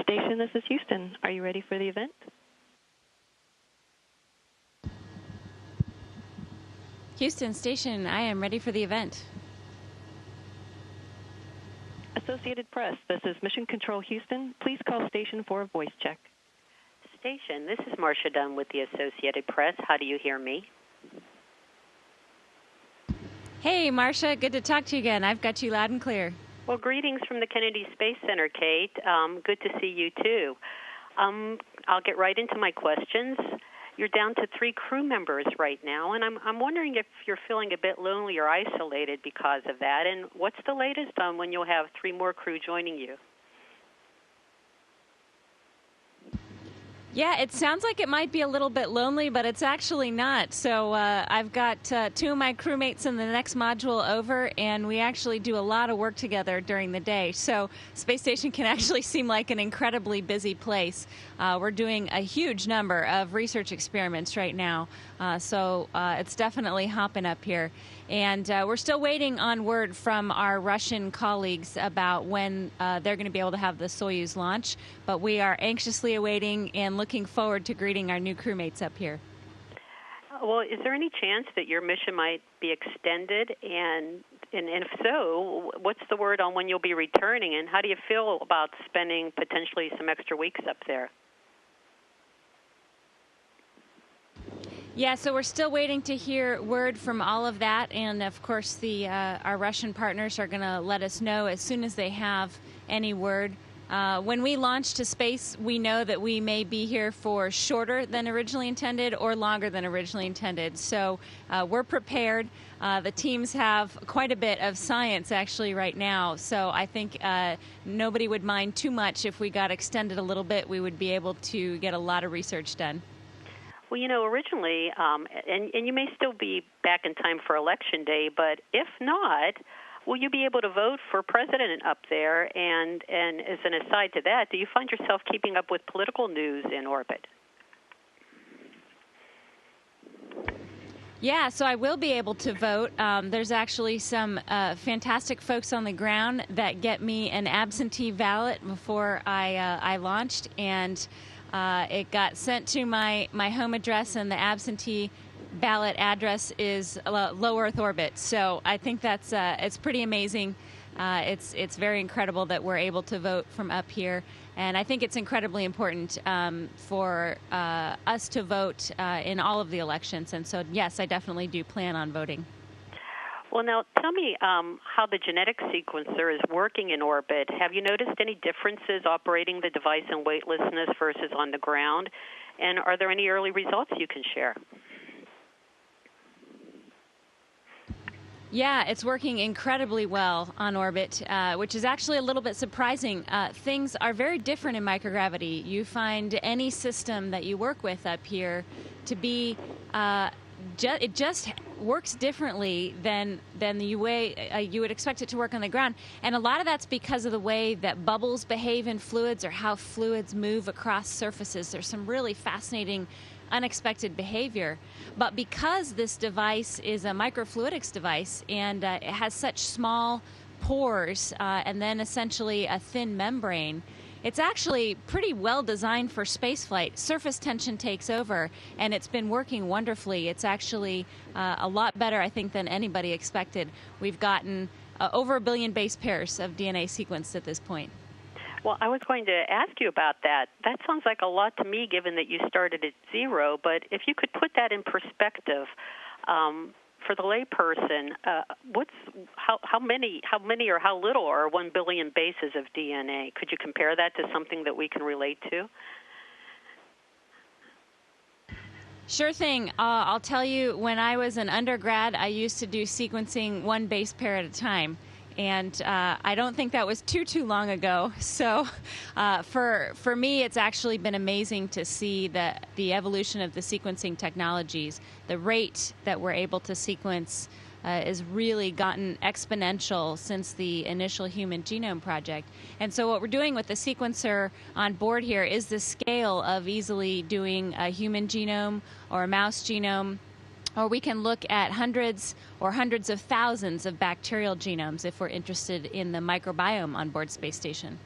Station, this is Houston. Are you ready for the event? Houston Station, I am ready for the event. Associated Press, this is Mission Control Houston. Please call station for a voice check. Station, this is Marcia Dunn with the Associated Press. How do you hear me? Hey, Marcia, good to talk to you again. I've got you loud and clear. Well, greetings from the Kennedy Space Center, Kate. Good to see you, too. I'll get right into my questions. You're down to 3 crew members right now, and I'm wondering if you're feeling a bit lonely or isolated because of that, and what's the latest on when you'll have 3 more crew joining you? Yeah, it sounds like it might be a little bit lonely, but it's actually not. So I've got 2 of my crewmates in the next module over, and we actually do a lot of work together during the day. So Space Station can actually seem like an incredibly busy place. We're doing a huge number of research experiments right now, so it's definitely hopping up here. And we're still waiting on word from our Russian colleagues about when they're going to be able to have the Soyuz launch. But we are anxiously awaiting and looking forward to greeting our new crewmates up here. Well, is there any chance that your mission might be extended? And if so, what's the word on when you'll be returning? And how do you feel about spending potentially some extra weeks up there? Yeah, so we're still waiting to hear word from all of that, and of course our Russian partners are going to let us know as soon as they have any word. When we launch to space, we know that we may be here for shorter than originally intended or longer than originally intended. So we're prepared. The teams have quite a bit of science actually right now, so I think nobody would mind too much if we got extended a little bit. We would be able to get a lot of research done. Well, you know, originally, and you may still be back in time for Election Day, but if not, will you be able to vote for president up there? And as an aside to that, do you find yourself keeping up with political news in orbit? Yeah, so I will be able to vote. There's actually some fantastic folks on the ground that get me an absentee ballot before I launched, and it got sent to my home address, and the absentee ballot address is low Earth orbit. So I think that's it's pretty amazing. It's very incredible that we're able to vote from up here, and I think it's incredibly important for us to vote in all of the elections. And so, yes, I definitely do plan on voting. Well, now tell me how the genetic sequencer is working in orbit. Have you noticed any differences operating the device in weightlessness versus on the ground? And are there any early results you can share? Yeah, it's working incredibly well on orbit, which is actually a little bit surprising. Things are very different in microgravity. You find any system that you work with up here to be it just works differently than the way you would expect it to work on the ground. And a lot of that's because of the way that bubbles behave in fluids or how fluids move across surfaces. There's some really fascinating unexpected behavior. But because this device is a microfluidics device and it has such small pores and then essentially a thin membrane, it's actually pretty well designed for spaceflight. Surface tension takes over, and it's been working wonderfully. It's actually a lot better, I think, than anybody expected. We've gotten over 1 billion base pairs of DNA sequenced at this point. Well, I was going to ask you about that. That sounds like a lot to me, given that you started at 0. But if you could put that in perspective, for the layperson, how many or how little are 1 billion bases of DNA? Could you compare that to something that we can relate to? Sure thing. I'll tell you, when I was an undergrad, I used to do sequencing 1 base pair at a time. And I don't think that was too long ago. So for me, it's actually been amazing to see the evolution of the sequencing technologies. The rate that we're able to sequence has really gotten exponential since the initial Human Genome Project. And so what we're doing with the sequencer on board here is the scale of easily doing a human genome or a mouse genome, or we can look at hundreds or hundreds of thousands of bacterial genomes if we're interested in the microbiome on board Space Station.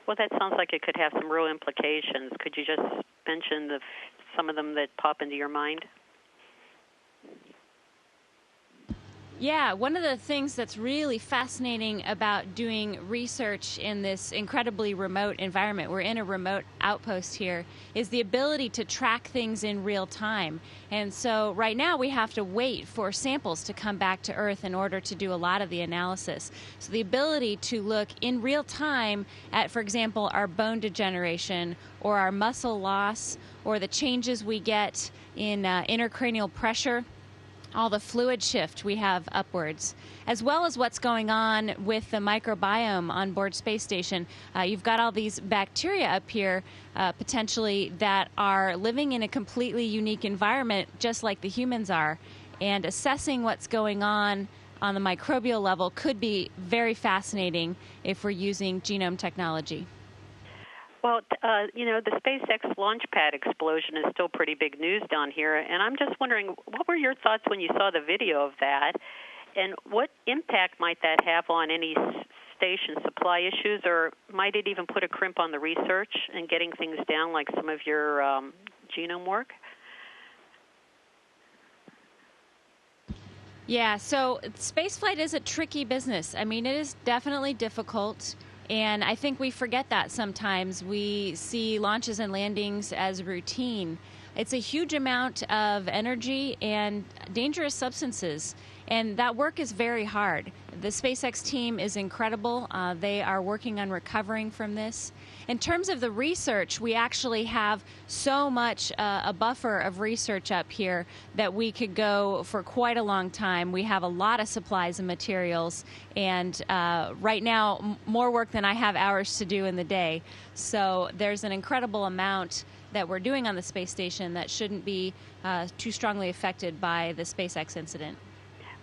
Well, that sounds like it could have some real implications. Could you just mention some of them that pop into your mind? Yeah, one of the things that's really fascinating about doing research in this incredibly remote environment, we're in a remote outpost here, is the ability to track things in real time. And so right now we have to wait for samples to come back to Earth in order to do a lot of the analysis. So the ability to look in real time at, for example, our bone degeneration or our muscle loss or the changes we get in intracranial pressure, all the fluid shift we have upwards, as well as what's going on with the microbiome on board Space Station. You've got all these bacteria up here, potentially, that are living in a completely unique environment, just like the humans are. And assessing what's going on the microbial level could be very fascinating if we're using genome technology. Well, the SpaceX launch pad explosion is still pretty big news down here, and I'm just wondering, what were your thoughts when you saw the video of that, and what impact might that have on any station supply issues, or might it even put a crimp on the research and getting things down, like some of your genome work? Yeah, so spaceflight is a tricky business. I mean, it is definitely difficult. And I think we forget that sometimes. We see launches and landings as routine. It's a huge amount of energy and dangerous substances, and that work is very hard. The SpaceX team is incredible. They are working on recovering from this. In terms of the research, we actually have so much a buffer of research up here that we could go for quite a long time. We have a lot of supplies and materials, and right now, more work than I have hours to do in the day. So there's an incredible amount that we're doing on the space station that shouldn't be too strongly affected by the SpaceX incident.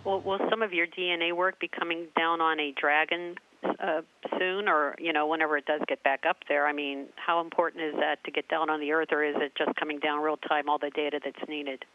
Well, will some of your DNA work be coming down on a Dragon soon, or whenever it does get back up there? I mean, how important is that to get down on the Earth, or is it just coming down real time, all the data that's needed?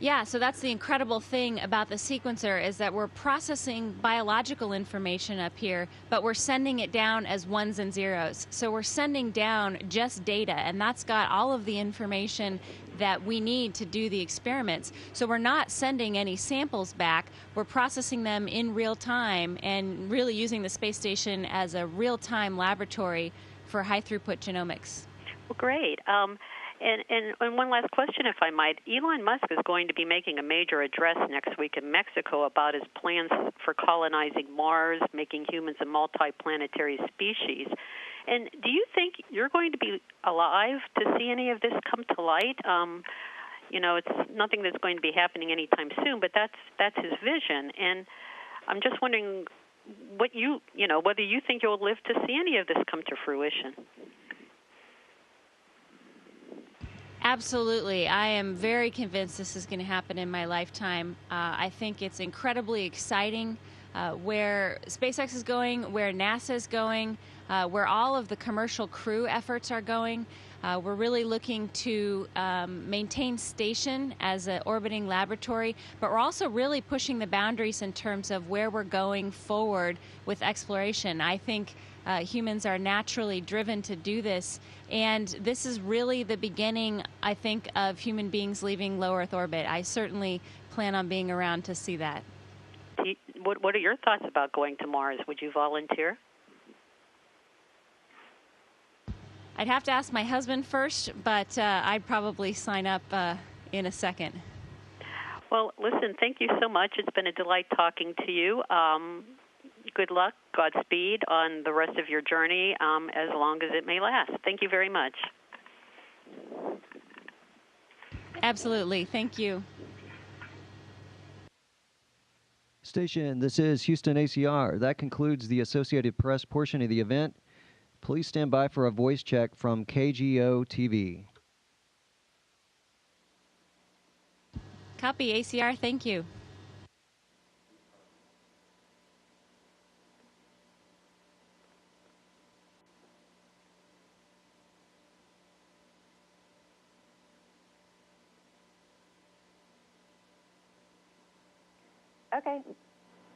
Yeah, so that's the incredible thing about the sequencer, is that we're processing biological information up here, but we're sending it down as ones and zeros. So we're sending down just data, and that's got all of the information that we need to do the experiments. So we're not sending any samples back. We're processing them in real time and really using the space station as a real-time laboratory for high-throughput genomics. Well, great. And one last question, if I might. Elon Musk is going to be making a major address next week in Mexico about his plans for colonizing Mars, making humans a multiplanetary species. And do you think you're going to be alive to see any of this come to light? It's nothing that's going to be happening anytime soon, but that's his vision. And I'm just wondering whether you think you'll live to see any of this come to fruition. Absolutely. I am very convinced this is going to happen in my lifetime. I think it's incredibly exciting where SpaceX is going, where NASA is going, where all of the commercial crew efforts are going. We're really looking to maintain station as an orbiting laboratory, but we're also really pushing the boundaries in terms of where we're going forward with exploration. I think humans are naturally driven to do this, and this is really the beginning, I think, of human beings leaving low Earth orbit. I certainly plan on being around to see that. What are your thoughts about going to Mars? Would you volunteer? I'd have to ask my husband first, but I'd probably sign up in a second. Well, listen, thank you so much. It's been a delight talking to you. Good luck, Godspeed on the rest of your journey, as long as it may last. Thank you very much. Absolutely. Thank you. Station, this is Houston ACR. That concludes the Associated Press portion of the event. Please stand by for a voice check from KGO-TV. Copy, ACR. Thank you. Okay.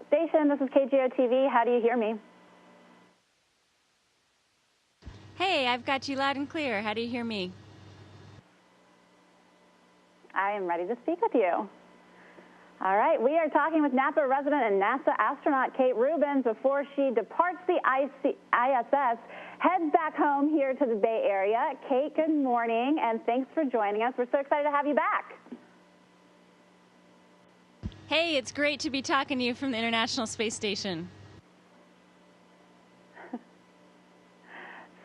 Station, this is KGO-TV. How do you hear me? Hey, I've got you loud and clear. How do you hear me? I am ready to speak with you. All right, we are talking with Napa resident and NASA astronaut Kate Rubins before she departs the ISS, heads back home here to the Bay Area. Kate, good morning, and thanks for joining us. We're so excited to have you back. Hey, it's great to be talking to you from the International Space Station.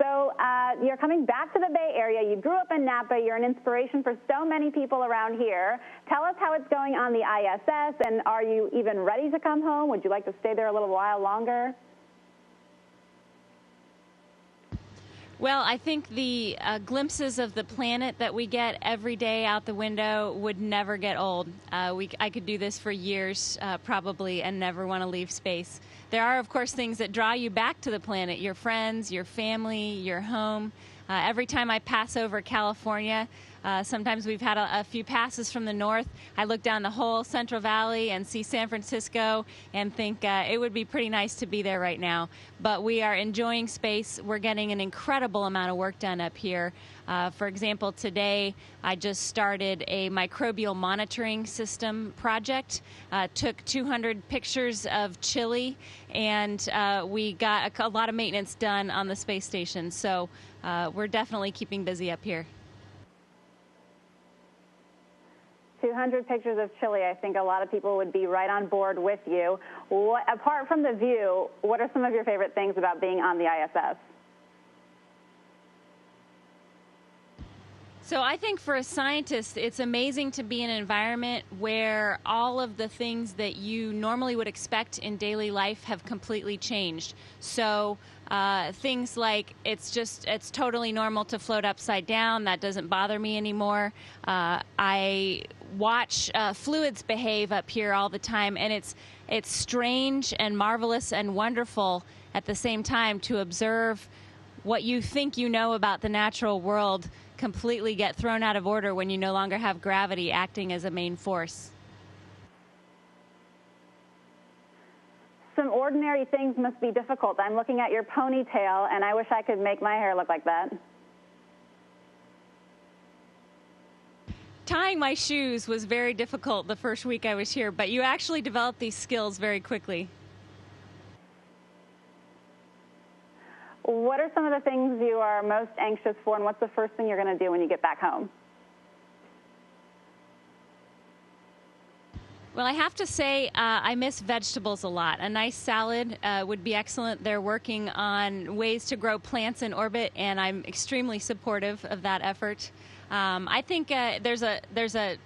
So you're coming back to the Bay Area. You grew up in Napa. You're an inspiration for so many people around here. Tell us how it's going on the ISS, and are you even ready to come home? Would you like to stay there a little while longer? Well, I think the glimpses of the planet that we get every day out the window would never get old. I could do this for years, probably, and never want to leave space. There are, of course, things that draw you back to the planet, your friends, your family, your home. Every time I pass over California, sometimes we've had a few passes from the north. I look down the whole Central Valley and see San Francisco and think it would be pretty nice to be there right now. But we are enjoying space. We're getting an incredible amount of work done up here. For example, today I just started a microbial monitoring system project. Took 200 pictures of Chile, and we got a lot of maintenance done on the space station. So we're definitely keeping busy up here. 200 pictures of Chile. I think a lot of people would be right on board with you. Apart from the view, what are some of your favorite things about being on the ISS? So I think for a scientist, it's amazing to be in an environment where all of the things that you normally would expect in daily life have completely changed. So things like it's totally normal to float upside down. That doesn't bother me anymore. I watch fluids behave up here all the time, and it's strange and marvelous and wonderful at the same time to observe what you think you know about the natural world completely get thrown out of order when you no longer have gravity acting as a main force. Some ordinary things must be difficult. I'm looking at your ponytail, and I wish I could make my hair look like that. Tying my shoes was very difficult the first week I was here, but you actually develop these skills very quickly. What are some of the things you are most anxious for, and what's the first thing you're going to do when you get back home? Well, I have to say I miss vegetables a lot. A nice salad would be excellent. They're working on ways to grow plants in orbit, and I'm extremely supportive of that effort. I think there's a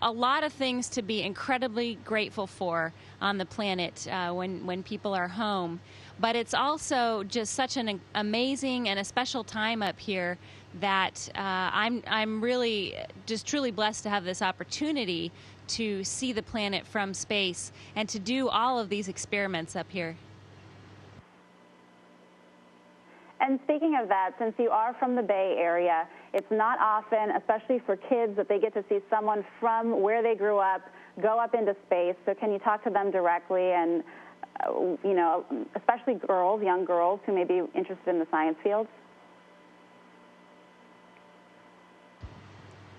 lot of things to be incredibly grateful for on the planet when people are home. But it's also just such an amazing and a special time up here that I'm really just truly blessed to have this opportunity to see the planet from space and to do all of these experiments up here. And speaking of that, since you are from the Bay Area, it's not often, especially for kids, that they get to see someone from where they grew up go up into space. So can you talk to them directly and, you know, especially girls, young girls who may be interested in the science field?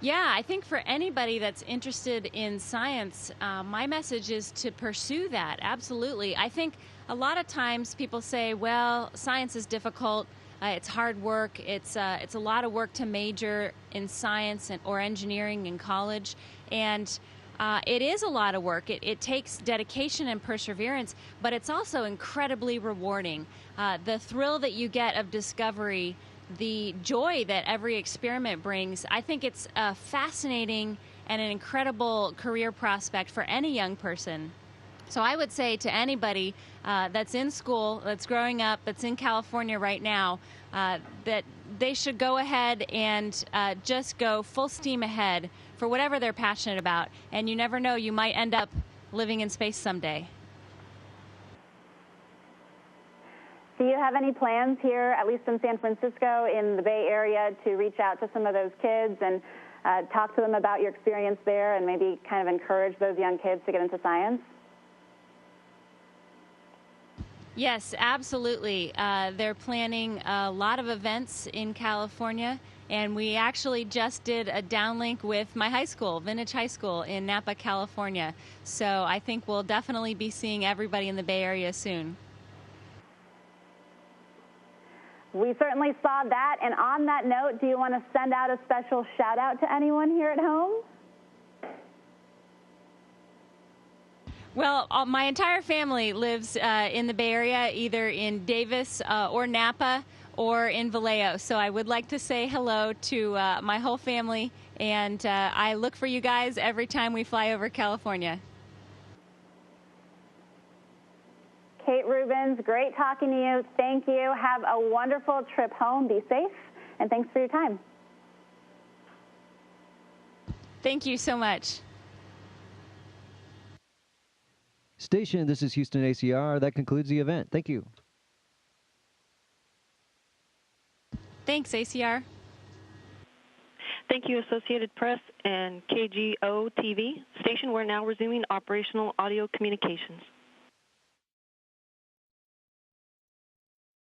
Yeah, I think for anybody that's interested in science, my message is to pursue that, absolutely. I think a lot of times people say, well, science is difficult, it's hard work, it's a lot of work to major in science or engineering in college, and it is a lot of work. It takes dedication and perseverance, but it's also incredibly rewarding. The thrill that you get of discovery, the joy that every experiment brings, I think it's a fascinating and an incredible career prospect for any young person. So I would say to anybody that's in school, that's growing up, that's in California right now, that they should go ahead and just go full steam ahead for whatever they're passionate about. And you never know, you might end up living in space someday. Do you have any plans here, at least in San Francisco, in the Bay Area, to reach out to some of those kids and talk to them about your experience there and maybe kind of encourage those young kids to get into science? Yes, absolutely. They're planning a lot of events in California, and we actually just did a downlink with my high school, Vintage High School in Napa, California. So I think we'll definitely be seeing everybody in the Bay Area soon. We certainly saw that. And on that note, do you want to send out a special shout out to anyone here at home? Well, my entire family lives in the Bay Area, either in Davis or Napa or in Vallejo. So I would like to say hello to my whole family, and I look for you guys every time we fly over California. Kate Rubins, great talking to you. Thank you. Have a wonderful trip home. Be safe, and thanks for your time. Thank you so much. Station, this is Houston ACR. That concludes the event. Thank you. Thanks, ACR. Thank you, Associated Press and KGO-TV. Station, we're now resuming operational audio communications.